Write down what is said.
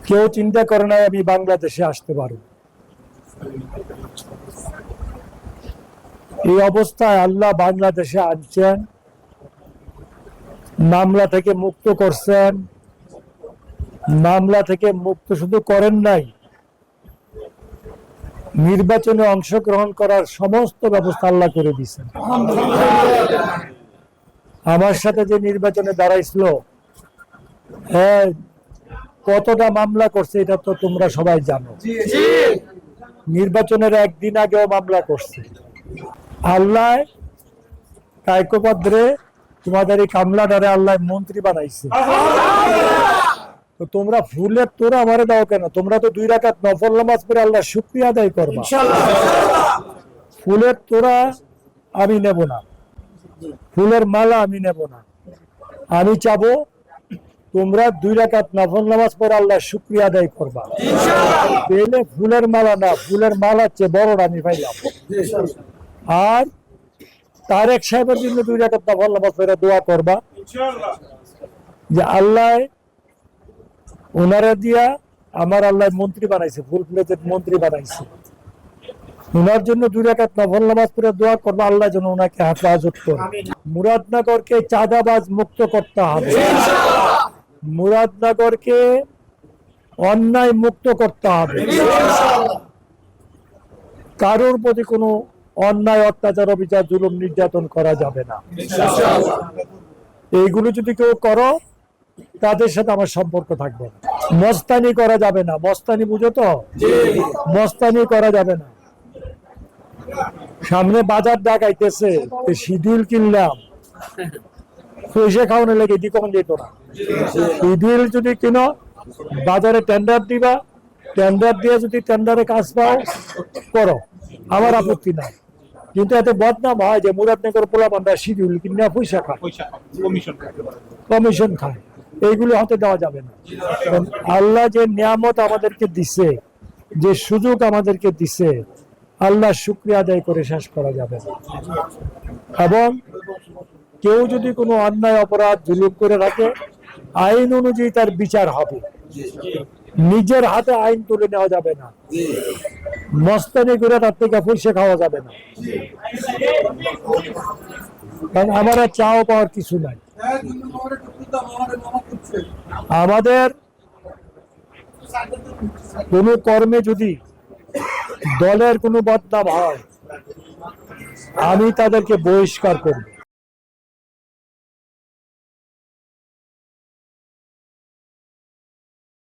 কেউ চিন্তা করে না আমি বাংলাদেশে আসতে পারব। এই অবস্থায় আল্লাহ বাংলাদেশে আনছেন, মামলা থেকে মুক্ত করছেন। মামলা থেকে মুক্ত শুধু করেন নাই, নির্বাচনে অংশগ্রহণ করার সমস্ত ব্যবস্থা আল্লাহ করে দিয়েছেন। আমার সাথে যে নির্বাচনে দাঁড়াইছিল, হ্যাঁ, কতটা মামলা করছে এটা তো তোমরা সবাই জানো। নির্বাচনের একদিন আগেও মামলা করছে। আল্লাহ কায়কোপদ্রে তোমাদের এই কামলাটারে আল্লাহ মন্ত্রী বানাইছে। তো তোমরা ফুলের তোরা আমারে দাও কেন? তোমরা তো 2 রাকাত নফল নামাজ পড়ে আল্লাহ শুকরিয়া আদায় করবা। ফুলের তোরা আমি নেব না, ফুলের মালা আমি নেব না। আমি চাবো তোমরা 2 রাকাত নফল নামাজ পড়ে আল্লাহ শুকরিয়া আদায় করবা। পেলে ফুলের মালা না, ফুলের মালার চেয়ে বড় আমি পাইলাম। আর তারেক সাহেবের জন্য 2 রাকাত নফল নামাজ পড়ে দোয়া করবা যে আল্লাহ ওনারা দিয়া আমার আল্লাহ মন্ত্রী বানাইছে, ফুল প্লেটের মন্ত্রী বানাইছে। ওনার জন্য 2 রাকাত নফল নামাজ পড়ে দোয়া করবা আল্লাহ যেন ওনাকে হেফাজত করে। মুরাদনগরকে চাঁদাবাজ মুক্ত করতে হবে। মুরাদনগরকে অন্যায় মুক্ত করতে হবে। কারোর প্রতি কোনো অন্যায়, অত্যাচার, অবিচার, জুলুম, নির্যাতন করা যাবে না। এইগুলো যদি কেউ করো তাদের সাথে আমার সম্পর্ক থাকবে না। মস্তানি করা যাবে না। মস্তানি বুঝো তো? মস্তানি করা যাবে না। সামনে বাজার ডাকাইতেছে, শিডিউল কিনলাম, পয়সা খাওয়ানো লেগে এটি কখন যেত না। শিডিউল যদি কিনো, বাজারে টেন্ডার দিবা, টেন্ডার দিয়ে যদি টেন্ডারে কাজ পাও করো, আমার আপত্তি নাই। কিন্তু এত বদনাম হয় যে মুরাদনগর পোলাপানরা শিডিউল কিনা পয়সা খায়, কমিশন খায়। এইগুলো হতে দেওয়া যাবে না। আল্লাহ যে নিয়ামত আমাদেরকে দিছে, যে সুযোগ আমাদেরকে দিছে, আল্লাহ শুকরিয়া আদায় করে শেষ করা যাবে না। এবং কেউ যদি কোনো অন্যায়, অপরাধ, জুলুম করে থাকে, আইন অনুযায়ী তার বিচার হবে। নিজের হাতে আইন তুলে নেওয়া যাবে না। মস্তানি করে তার থেকে পয়সা খাওয়া যাবে না। কারণ আমার আর চাওয়া পাওয়ার কিছু নাই। আমাদের কোন কর্মে যদি দলের কোনো বদনাম হয়, আমি তাদেরকে বহিষ্কার করব।